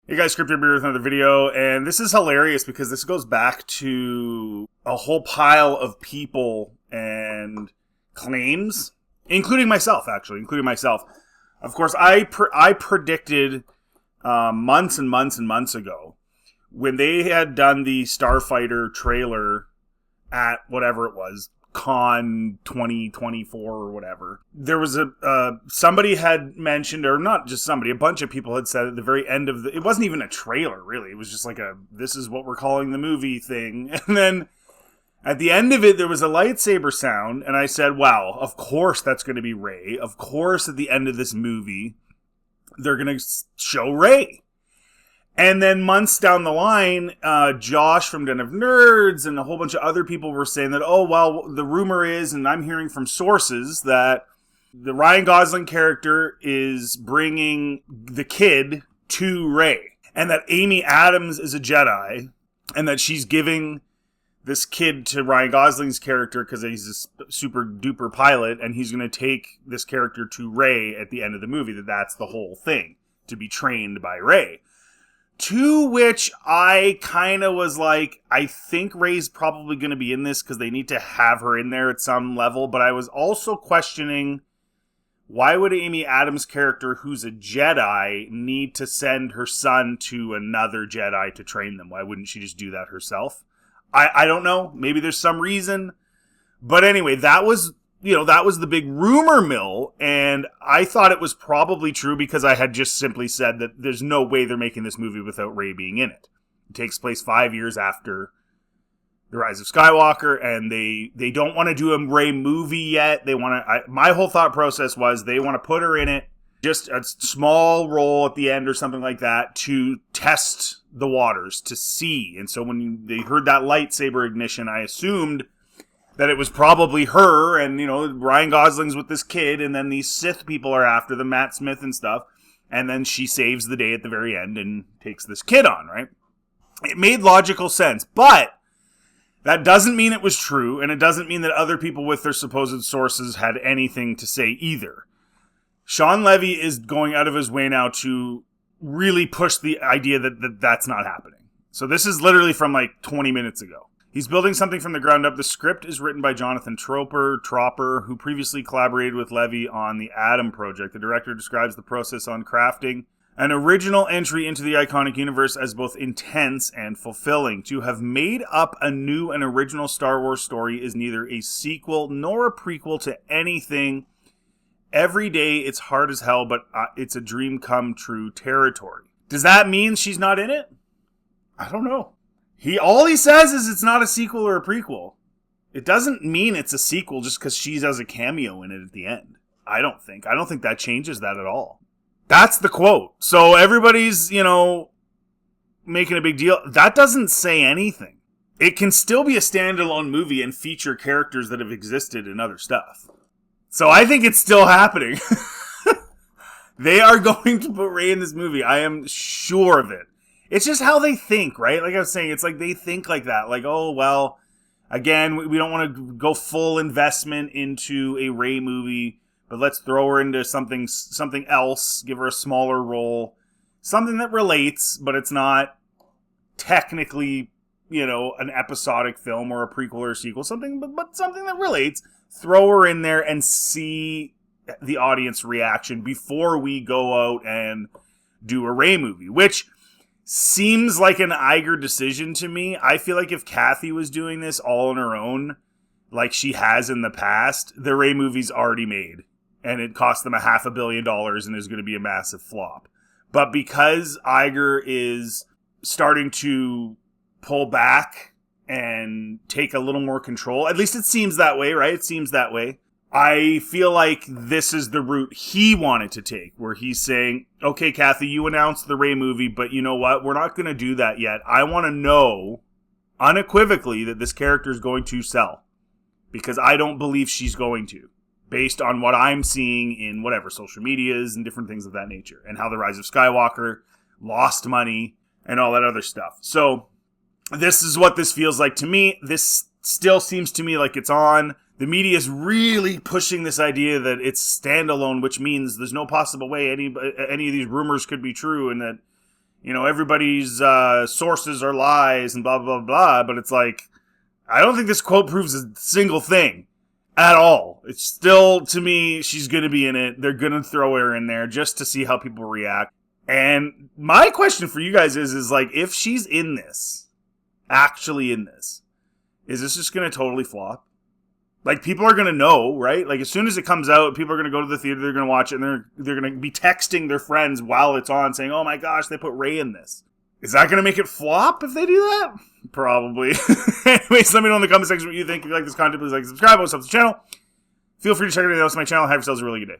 Hey guys, Scripted Beer with another video, and this is hilarious because this goes back to a whole pile of people and claims, including myself, actually, including myself. Of course, I predicted months and months and months ago when they had done the Starfighter trailer at whatever it was, Con 2024 or whatever. There was somebody had mentioned, or not just somebody, a bunch of people had said at the very end of it wasn't even a trailer really, it was just like this is what we're calling the movie thing. And then at the end of it there was a lightsaber sound, and I said, wow, of course that's going to be Rey. Of course at the end of this movie they're going to show Rey. And then months down the line, Josh from Den of Nerds and a whole bunch of other people were saying that, oh, well, the rumor is, and I'm hearing from sources, that the Ryan Gosling character is bringing the kid to Rey. And that Amy Adams is a Jedi, and that she's giving this kid to Ryan Gosling's character because he's a super duper pilot, and he's going to take this character to Rey at the end of the movie, that's the whole thing, to be trained by Rey. To which I kind of was like, I think Rey's probably going to be in this because they need to have her in there at some level. But I was also questioning, why would Amy Adams' character, who's a Jedi, need to send her son to another Jedi to train them? Why wouldn't she just do that herself? I don't know. Maybe there's some reason. But anyway, that was the big rumor mill, and I thought it was probably true because I had just simply said that there's no way they're making this movie without Rey being in it. It takes place 5 years after The Rise of Skywalker, and they don't want to do a Rey movie yet. They want to. My whole thought process was they want to put her in it, just a small role at the end or something like that, to test the waters, to see. And so when they heard that lightsaber ignition, I assumed that it was probably her, and, Ryan Gosling's with this kid, and then these Sith people are after them, Matt Smith and stuff, and then she saves the day at the very end and takes this kid on, right? It made logical sense, but that doesn't mean it was true, and it doesn't mean that other people with their supposed sources had anything to say either. Shawn Levy is going out of his way now to really push the idea that that's not happening. So this is literally from like 20 minutes ago. He's building something from the ground up. The script is written by Jonathan Tropper, who previously collaborated with Levy on the Adam Project. The director describes the process on crafting an original entry into the iconic universe as both intense and fulfilling. To have made up a new and original Star Wars story is neither a sequel nor a prequel to anything. Every day it's hard as hell, but it's a dream come true territory. Does that mean she's not in it? I don't know. All he says is it's not a sequel or a prequel. It doesn't mean it's a sequel just because she has a cameo in it at the end. I don't think that changes that at all. That's the quote. So everybody's, making a big deal. That doesn't say anything. It can still be a standalone movie and feature characters that have existed in other stuff. So I think it's still happening. They are going to put Rey in this movie. I am sure of it. It's just how they think, right? Like I was saying, it's like they think like that. Like, oh, well, again, we don't want to go full investment into a Rey movie, but let's throw her into something else, give her a smaller role, something that relates, but it's not technically, an episodic film or a prequel or a sequel, but something that relates. Throw her in there and see the audience reaction before we go out and do a Rey movie, which seems like an Iger decision to me. I feel like if Kathy was doing this all on her own, like she has in the past, the Rey movie's already made, and it cost them $500 million and is going to be a massive flop. But because Iger is starting to pull back and take a little more control, at least it seems that way, right? It seems that way. I feel like this is the route he wanted to take, where he's saying, okay, Kathy, you announced the Rey movie, but you know what? We're not going to do that yet. I want to know unequivocally that this character is going to sell, because I don't believe she's going to, based on what I'm seeing in whatever social medias and different things of that nature, and how The Rise of Skywalker lost money and all that other stuff. So this is what this feels like to me. This still seems to me like it's on. The media is really pushing this idea that it's standalone, which means there's no possible way any of these rumors could be true, and that everybody's sources are lies and blah, blah, blah. But it's like, I don't think this quote proves a single thing at all. It's still, to me, she's going to be in it. They're going to throw her in there just to see how people react. And my question for you guys is like, if she's in this, actually in this, is this just going to totally flop? Like, people are going to know, right? Like, as soon as it comes out, people are going to go to the theater, they're going to watch it, and they're going to be texting their friends while it's on, saying, oh my gosh, they put Rey in this. Is that going to make it flop if they do that? Probably. Anyways, let me know in the comment section what you think. If you like this content, please like and subscribe. What's up to the channel? Feel free to check anything else on my channel. Have yourselves a really good day.